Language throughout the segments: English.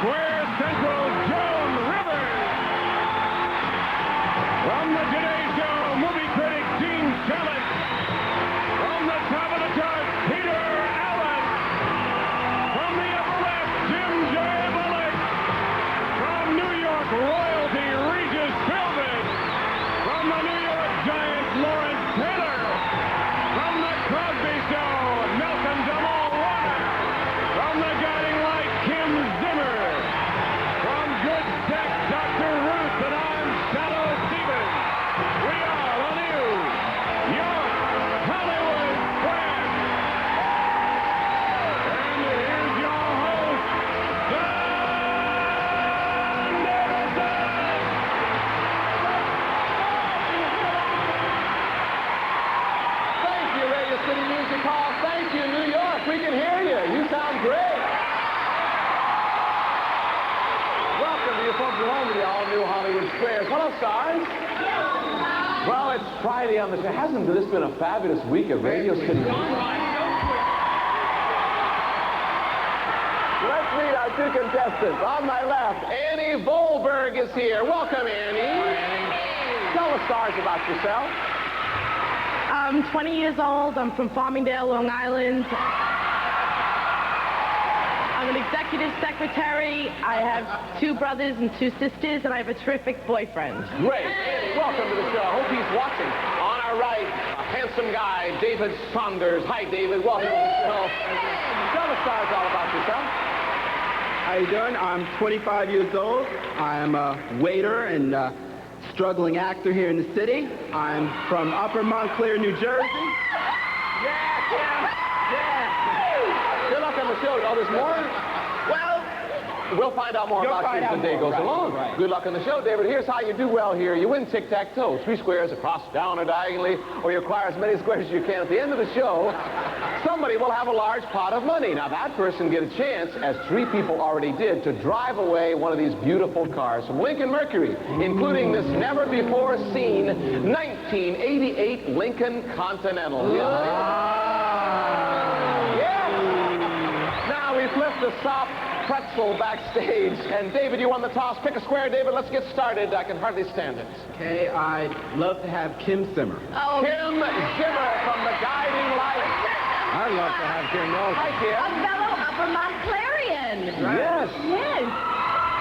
Square Central, Joan Rivers. From the Today Show, movie critic Gene Shalit. From the top of the chart, Peter Allen. From the upper left, Jim J. Bullock. From New York royalty, Regis Philbin. From the New York Giants, Lawrence Taylor. From the Crosby Show, Malcolm Jamal Warner. From the Guiding Light, Kim Zimmer. From Good Tech, Dr. Ruth, and I'm Shadow Stevens. We are the new York Hollywood Square. And here's your host, Don Davidson. Thank you, Radio City Music Hall. Thank you, New York. We can hear you. You sound great. Welcome to you folks at home to the all-new Hollywood Squares. Hello, stars. Well, it's Friday on the show. Hasn't this been a fabulous week at Radio City Music? Let's meet our two contestants. On my left, Annie Volberg is here. Welcome, Annie. Tell the stars about yourself. I'm 20 years old. I'm from Farmingdale, Long Island. I'm an executive secretary. I have 2 brothers and 2 sisters, and I have a terrific boyfriend. Great. Welcome to the show. Hope he's watching. On our right, a handsome guy, David Saunders. Hi, David. Welcome to the show. Tell the stars all about yourself. How you doing? I'm 25 years old. I'm a waiter and struggling actor here in the city. I'm from Upper Montclair, New Jersey. Yeah, Kim. Yeah. Good luck on the show. Oh, there's more? Well, we'll find out more about you as the day goes along. Right. Good luck on the show, David. Here's how you do well here. You win tic-tac-toe. 3 squares across, down, or diagonally, or you acquire as many squares as you can. At the end of the show, somebody will have a large pot of money. Now, that person get a chance, as 3 people already did, to drive away one of these beautiful cars from Lincoln Mercury, including this never-before-seen 1988 Lincoln Continental. Now, we flip the soft pretzel backstage. And, David, you won the toss. Pick a square, David. Let's get started. I can hardly stand it. Okay, I'd love to have Kim Zimmer. Oh, Kim Zimmer from the Guiding Light. I'd love to have Kim Zimmer. Hi, a Kim. fellow Upper Montclarian. Yes. Yes.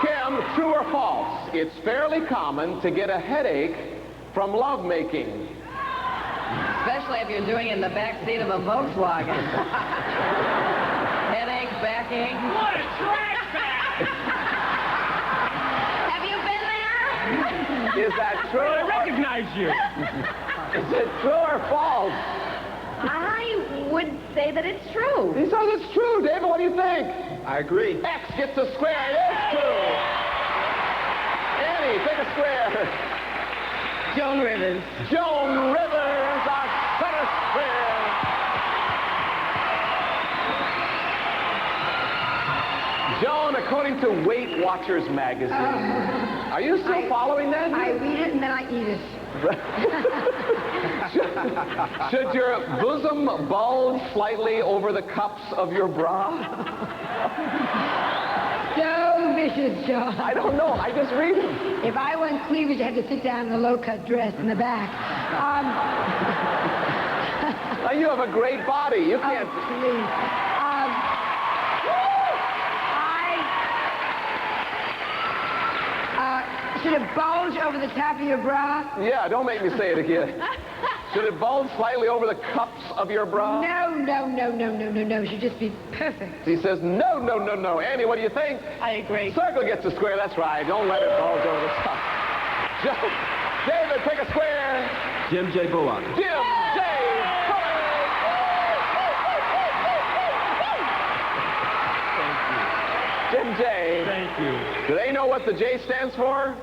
Kim, true or false? It's fairly common to get a headache from lovemaking. Especially if you're doing it in the back seat of a Volkswagen. Headache, backache. What a trash bag! Have you been there? Is that true? I recognize you. Is it true or false? I would say that it's true. He says it's true. David, what do you think? I agree. X gets a square. It is true. Annie, pick a square. Joan Rivers. Joan Rivers, our center square. Joan, according to Weight Watchers magazine, are you still following that? I read it and then I eat it. Should your bosom bulge slightly over the cups of your bra? So vicious, John. I don't know. I just read them. If I want cleavage, I had to sit down in a low-cut dress in the back. Now, you have a great body. You can't... Please. Should it bulge over the top of your bra? Yeah, don't make me say it again. Should it bulge slightly over the cups of your bra? No. It should just be perfect. He says, no. Annie, what do you think? I agree. Circle gets a square. That's right. Don't let it bulge over the top. Joe, David, pick a square. Jim J. Bullock. Jim J. Jim J. Thank you. Do they know know what the J stands for?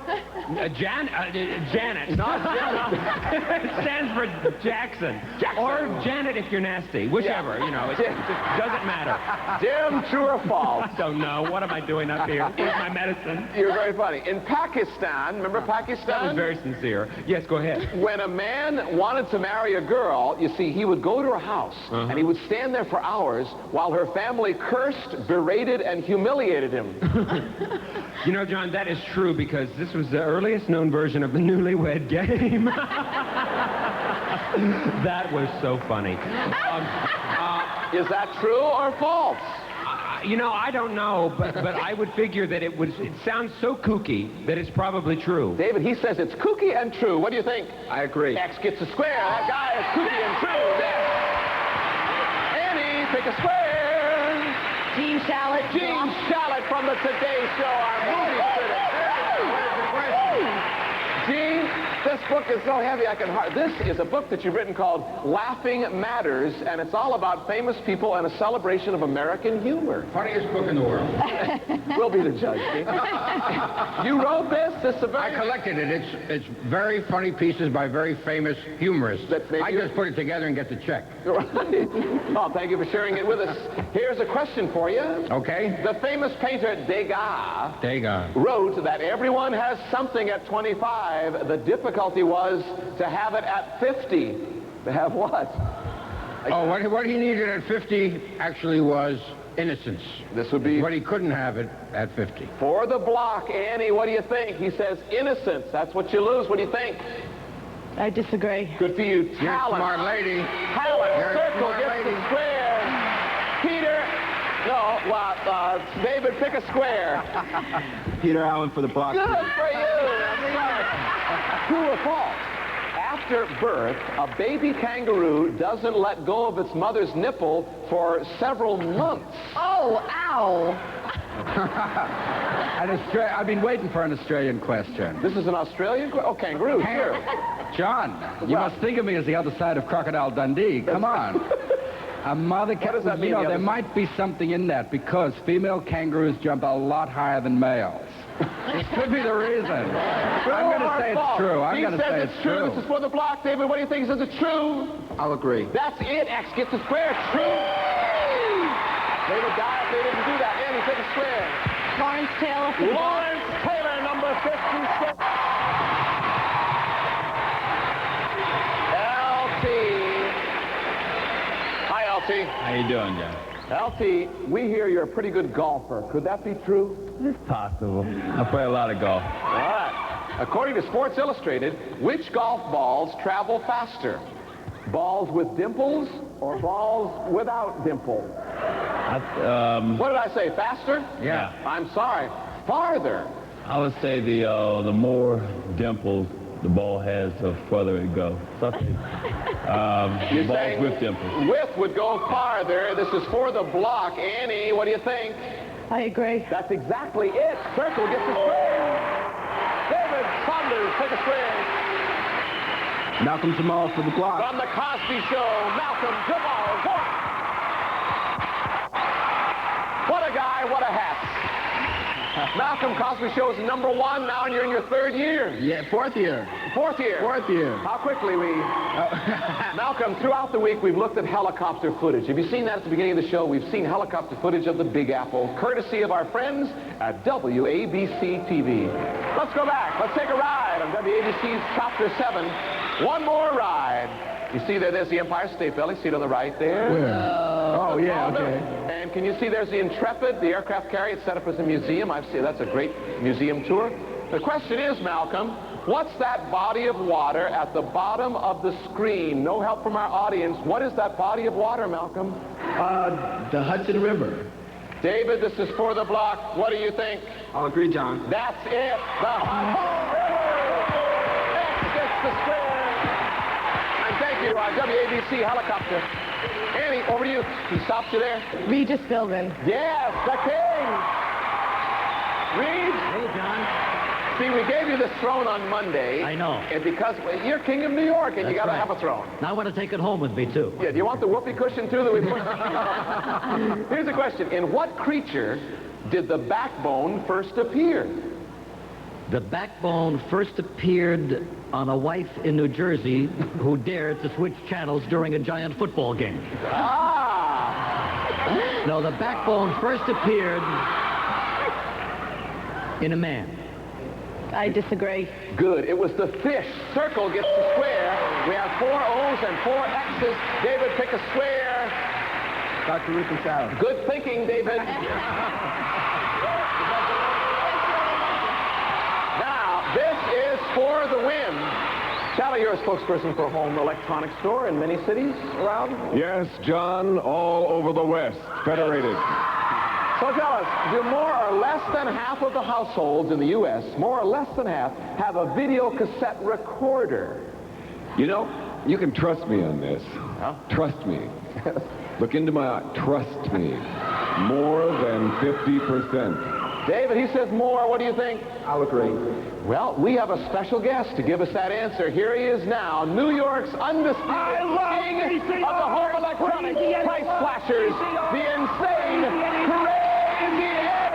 Janet. Not Janet. It stands for Jackson. Or Janet if you're nasty. Whichever, you know. It doesn't matter. Jim, true or false? I don't know. What am I doing up here? Where's my medicine? You're very funny. In Pakistan, remember Pakistan? That was very sincere. Yes, go ahead. When a man wanted to marry a girl, you see, he would go to her house, and he would stand there for hours while her family cursed, berated, and humiliated him. You know, John, that is true because this was the earliest known version of the newlywed game. That was so funny. Is that true or false? You know, I don't know, but I would figure that it sounds so kooky that it's probably true. David, he says it's kooky and true. What do you think? I agree. X gets a square. That guy is kooky and true. Annie, pick a square. Gene Shalit. Gene Shalit from the Today Show, our movie critic. Gene, this book is so heavy I can hardly... This is a book that you've written called Laughing Matters, and it's all about famous people and a celebration of American humor. Funniest book in the world. We'll be the judge, Gene. You wrote this? This is a very... I collected it. It's very funny pieces by very famous humorists. I just put it together and get the check. Oh, thank you for sharing it with us. Here's a question for you. Okay. The famous painter Degas Degas wrote that everyone has something at 25. The difficulty was to have it at 50. To have what? Oh, what he needed at 50 actually was innocence. This would be... What he couldn't have it at 50. For the block, Annie, what do you think? He says innocence. That's what you lose. What do you think? I disagree. Good for you. You're a Talent. smart lady. Talent. You're a Circle smart gets lady. the square. Peter. No, David, pick a square. Peter Allen for the block. Good for you. That's right. True or false? After birth, a baby kangaroo doesn't let go of its mother's nipple for several months. Oh, ow. I've been waiting for an Australian question. This is an Australian question? Oh, kangaroo, sure. John, you must think of me as the other side of Crocodile Dundee. Come on. A mother What does that mean, You know, the there other might be something in that because female kangaroos jump a lot higher than males. This could be the reason. I'm going to say it's true. I'm going to say it's true. This is for the block, David. What do you think? He says it's true. I'll agree. That's it. X gets a square. It's true. They would die if they didn't do that. Annie, take a square. Lawrence Taylor. Lawrence Taylor, number 56. LT. Hi, LT. How you doing, John? LT, we hear you're a pretty good golfer. Could that be true? It's possible. I play a lot of golf. All right. According to Sports Illustrated, which golf balls travel faster? Balls with dimples or balls without dimples? What did I say? Faster? Yeah. I'm sorry. Farther. I would say the more dimples the ball has, the further it goes. Something. You're Balls saying with dimples. Width would go farther. This is for the block. Annie, what do you think? I agree. That's exactly it. Circle gets a square. David Saunders, take a square. Malcolm Jamal for the block. From the Cosby Show, Malcolm Jamal. What a guy, what a hat. Malcolm Cosby Show is #1 now, and you're in your 3rd year. Yeah, 4th year. 4th year. 4th year. How quickly we... Malcolm, throughout the week, we've looked at helicopter footage. Have you seen that at the beginning of the show? We've seen helicopter footage of the Big Apple, courtesy of our friends at WABC TV. Let's go back. Let's take a ride on WABC's Chapter 7. One more ride. You see there's the Empire State Building. See it on the right there? Where? Oh, yeah, okay. And can you see there's the Intrepid, the aircraft carrier. It's set up as a museum. I've seen that's a great museum tour. The question is, Malcolm, what's that body of water at the bottom of the screen? No help from our audience. What is that body of water, Malcolm? The Hudson River. David, this is for the block. What do you think? I'll agree, John. That's it. The Hudson River. X gets the square. And thank you, WABC helicopter. Annie, over to you. He stopped you there. Regis Philbin. Yes, the king. Reed. Hey, John. See, we gave you this throne on Monday. I know. And because you're king of New York, and you got to have a throne. Now I want to take it home with me, too. Yeah, do you want the whoopee cushion, too, that we put? Here's a question. In what creature did the backbone first appear? The backbone first appeared on a wife in New Jersey who dared to switch channels during a giant football game. Ah! No, the backbone first appeared in a man. I disagree. Good. It was the fish. Circle gets the square. We have 4 O's and 4 X's. David, pick a square. Dr. Ruth and Sarah. Good thinking, David. Now, this is for the win. Sally, you're a spokesperson for a home electronics store in many cities around? Yes, John, all over the West. Federated. So tell us, do more or less than half of the households in the U.S., more or less than half, have a video cassette recorder? You know, you can trust me on this. Huh? Trust me. Look into my eye. Trust me. More than 50%. David, he says more. What do you think? I'll agree. Well, we have a special guest to give us that answer. Here he is now, New York's undisputed king of the home electronics price flashers, the insane Crazy Eddie!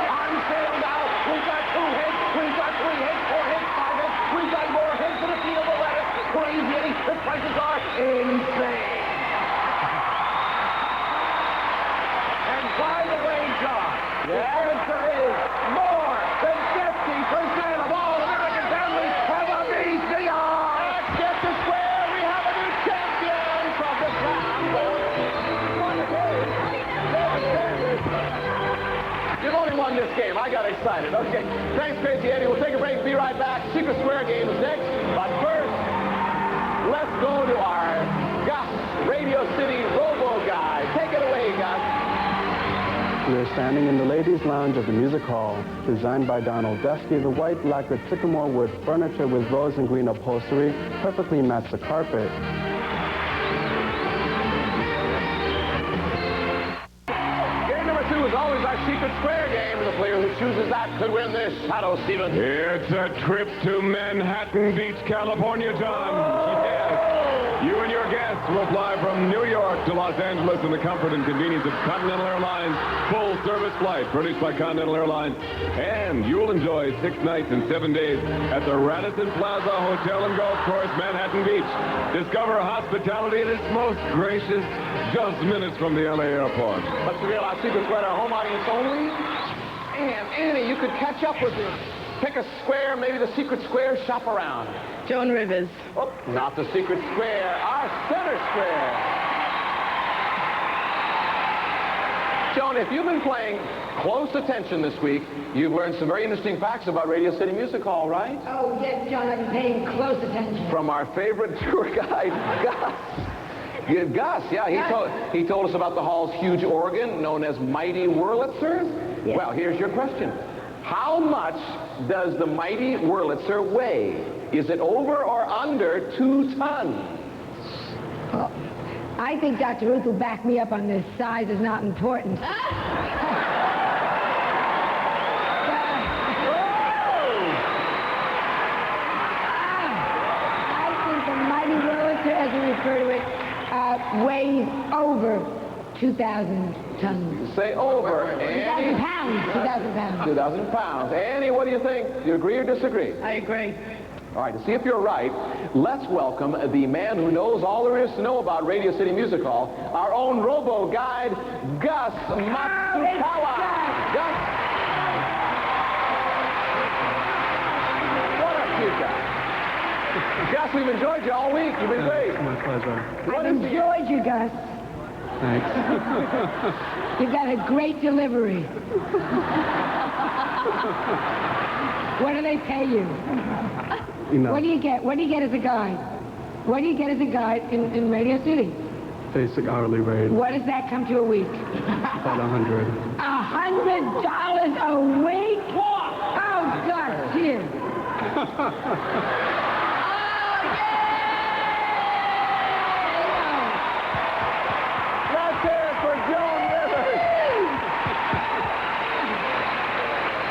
On sale now. We've got 2 hits, we've got 3 hits, 4 hits, 5 hits. We've got more hits than a field of lettuce. Crazy Eddie, the prices are insane. And by the way, John, the answer is more than 50% of all American families have a VCR. Let's get to square. We have a new champion from the ground. You've only won this game. I got excited. Okay. Thanks, Crazy Eddie. We'll take a break. Be right back. Secret Square game is next. But first, let's go to our Gus Radio City Robo Guy. Take it away, Gus. We're standing in the ladies' lounge of the music hall, designed by Donald Dusky. The white lacquered sycamore wood furniture with rose and green upholstery perfectly match the carpet. Game number 2 is always our Secret Square game. The player who chooses that could win this. Shadow Stevens. It's a trip to Manhattan Beach, California, John. Yes. You and your guests will fly from New York to Los Angeles in the comfort and convenience of Continental Airlines full-service flight produced by Continental Airlines. And you'll enjoy 6 nights and 7 days at the Radisson Plaza Hotel and Golf Course, Manhattan Beach. Discover hospitality at its most gracious, just minutes from the LA airport. Let's reveal our Secret Square, our home audience only. And Annie, you could catch up with this. Pick a square, maybe the Secret Square, shop around. Joan Rivers. Oh, not the Secret Square, our center square. Joan, if you've been paying close attention this week, you've learned some very interesting facts about Radio City Music Hall, right? Oh, yes, John, I'm paying close attention. From our favorite tour guide, Gus. Yeah, Gus, yeah, he told us about the hall's huge organ known as Mighty Wurlitzer. Yes. Well, here's your question. How much does the Mighty Wurlitzer weigh? Is it over or under 2 tons? Well, I think Dr. Ruth will back me up on this. Size is not important. I think the Mighty Wurlitzer, as we refer to it, weighs over 2,000 tons. Say over. 2,000 pounds. 2,000 pounds. 2,000 pounds. Annie, what do you think? Do you agree or disagree? I agree. All right, to see if you're right, let's welcome the man who knows all there is to know about Radio City Music Hall, our own robo guide, Gus Matsukawa. Gus. What a cute guy. Gus, we've enjoyed you all week. You've been great. My pleasure. I've enjoyed you, Gus. Thanks. You've got a great delivery. What do they pay you? Enough. What do you get? What do you get as a guide? What do you get as a guide in Radio City? Basic hourly rate. What does that come to a week? About 100. $100 a week? Oh, God, dear. Let's hear it for Joan Rivers.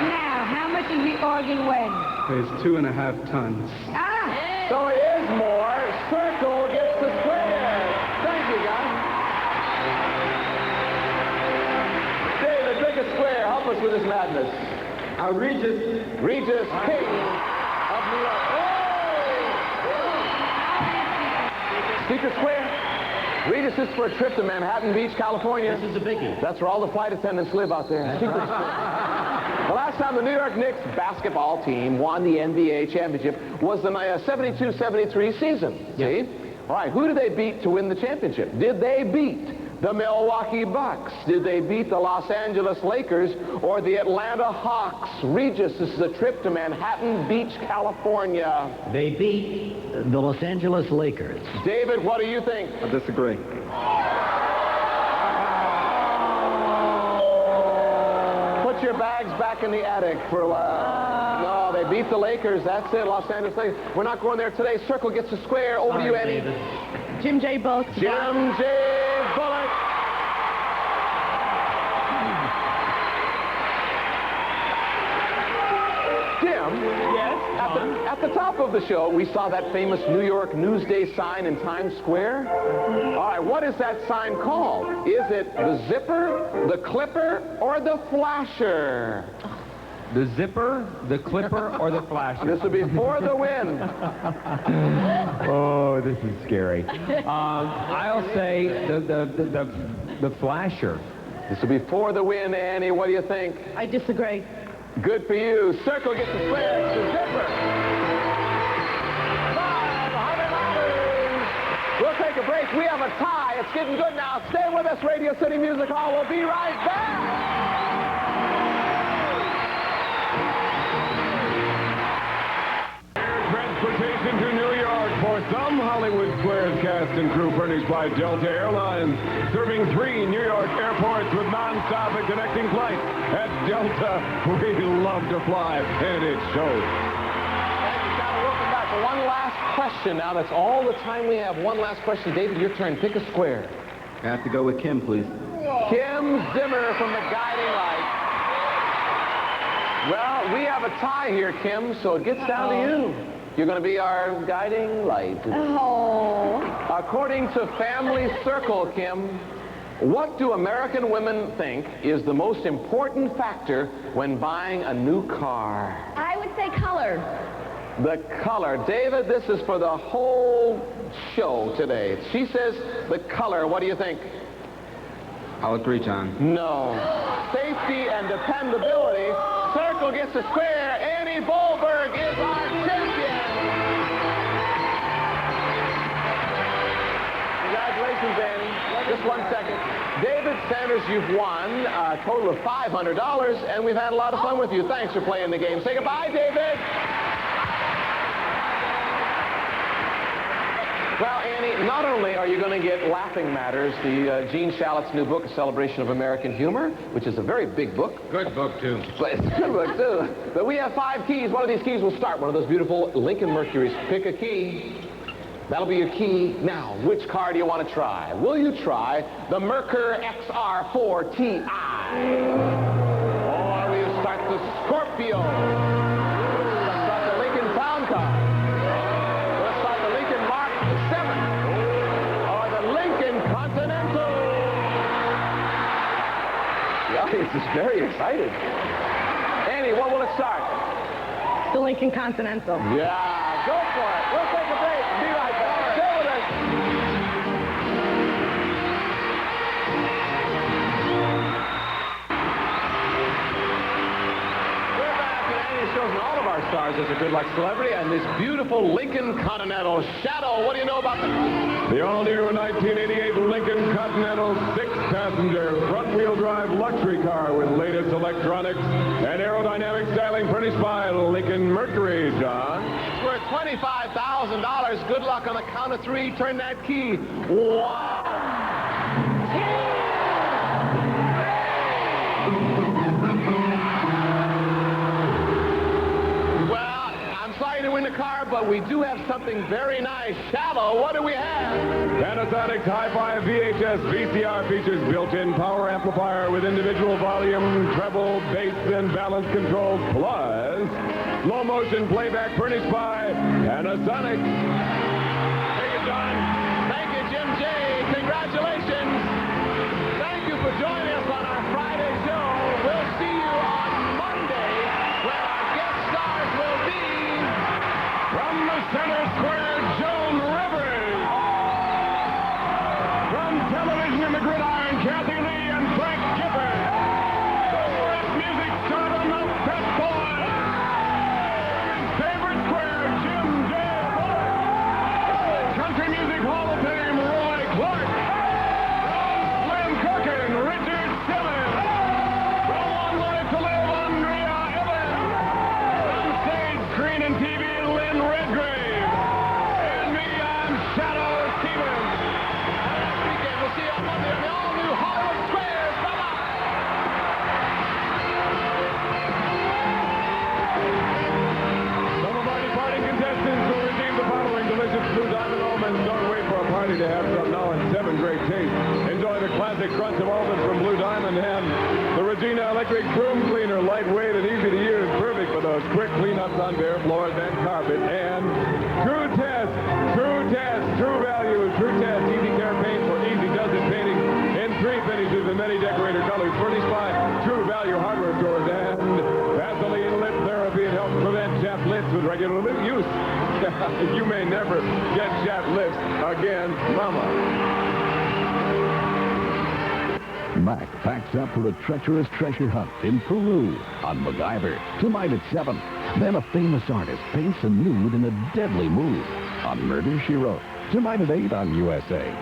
Now, how much does the organ weigh? Weighs 2.5 tons. Ah! So it is more. Circle gets the square. Thank you, guys. David, pick a square. Help us with this madness. Regis. Regis King of New York. Oh! Secret Square. Regis is for a trip to Manhattan Beach, California. This is a biggie. That's where all the flight attendants live out there. Secret Square. The last time the New York Knicks basketball team won the NBA championship was the 72-73 season. Yeah. See? All right, who did they beat to win the championship? Did they beat the Milwaukee Bucks? Did they beat the Los Angeles Lakers or the Atlanta Hawks? Regis, this is a trip to Manhattan Beach, California. They beat the Los Angeles Lakers. David, what do you think? I disagree. Put your bags back in the attic for a while. No, they beat the Lakers. That's it, Los Angeles Lakers. We're not going there today. Circle gets a square. Over to you, Annie. David. Jim J. Bullock. Jim J. Bullock. Jim? Yes? At the top of the show, we saw that famous New York Newsday sign in Times Square. All right, what is that sign called? Is it the zipper, the clipper, or the flasher? The zipper, the clipper, or the flasher? This will be for the win. Oh, this is scary. I'll say the flasher. This will be for the win, Annie. What do you think? I disagree. Good for you. Circle gets the square. It's the zipper. $500. We'll take a break. We have a tie. It's getting good now. Stay with us, Radio City Music Hall. We'll be right back. Transportation to New York for some Hollywood Squares cast and crew furnished by Delta Airlines, serving 3 New York airports with non-stop and connecting flights. At Delta, we love to fly, and it shows. Thank you, Tyler. Welcome back. For one last question now. That's all the time we have. One last question. David, your turn. Pick a square. I have to go with Kim, please. Kim Zimmer from the Guiding Light. Well, we have a tie here, Kim, so it gets down to you. You're going to be our guiding light. Oh. According to Family Circle, Kim, what do American women think is the most important factor when buying a new car? I would say color. The color. David, this is for the whole show today. She says the color. What do you think? I'll agree, John. No. Safety and dependability. Circle gets a square. Annie Bohlberg is our champion. Congratulations, Annie. Just 1 second. David Sanders, you've won a total of $500, and we've had a lot of fun with you. Thanks for playing the game. Say goodbye, David. Well, Annie, not only are you going to get Laughing Matters, the Gene Shalit's new book, A Celebration of American Humor, which is a very big book. Good book, too. But it's a good book, too. But we have 5 keys. One of these keys will start one of those beautiful Lincoln Mercuries. Pick a key. That'll be your key. Now, which car do you want to try? Will you try the Merkur XR4 Ti? Or will you start the Scorpio? Let's start the Lincoln Town Car. Let's start the Lincoln Mark 7. Or the Lincoln Continental. The audience is very excited. Annie, what will it start? The Lincoln Continental. Yeah, go for it. We'll take a break. Be right back. Stay with us. We're back, and Annie shows all of our stars as a good luck celebrity, and this beautiful Lincoln Continental. Shadow, what do you know about the... The all-new 1988 Lincoln Continental 6-passenger front-wheel drive luxury car with latest electronics and aerodynamic styling furnished by Lincoln Mercury, John. It's worth $25,000. Good luck on the count of 3. Turn that key. 1. To win the car, but we do have something very nice. Shadow, what do we have? Panasonic Hi-Fi VHS VCR features built-in power amplifier with individual volume, treble, bass, and balance controls, plus slow-motion playback furnished by Panasonic. Thank you, John. Thank you, Jim J. Congratulations. Thank you for joining us on our Friday show. We'll see you on Monday. the gridiron, Kathy Lee and Frank Gifford. The rap music stardom of Pet Boy. Favorite square, Jim J. Bullock. Country Music Hall of Fame, Roy Clark. Slim Cookin, Richard Simmons. From One Life to Live, Andrea Evans. On stage, screen and TV, Lynn Redgrave. And me, I'm Shadow Stevens. Next weekend, we'll see you on Monday on the all-new Hollywood Squares. Bye-bye. Some of our departing contestants will receive the following delicious Blue Diamond almonds. Don't wait for a party to have some now in 7 great tastes. Enjoy the classic crunch of almonds from Blue Diamond and the Regina Electric Broom Cleaner. Lightweight and easy to use. Perfect for those quick cleanups on bare floors and carpet. And True Test, True Value, True Test, Easy Care Paint for easy dozen painting in 3 finishes and many decorator colors. Furnished by True Value Hardware Stores. And Vaseline Lip Therapy. It helps prevent chapped lips with regular lip use. You may never get chapped lips again, Mama. Mac packs up for a treacherous treasure hunt in Peru on MacGyver. Tonight at 7. Then a famous artist paints a nude in a deadly move on Murder, She Wrote. Tonight at 8 on USA.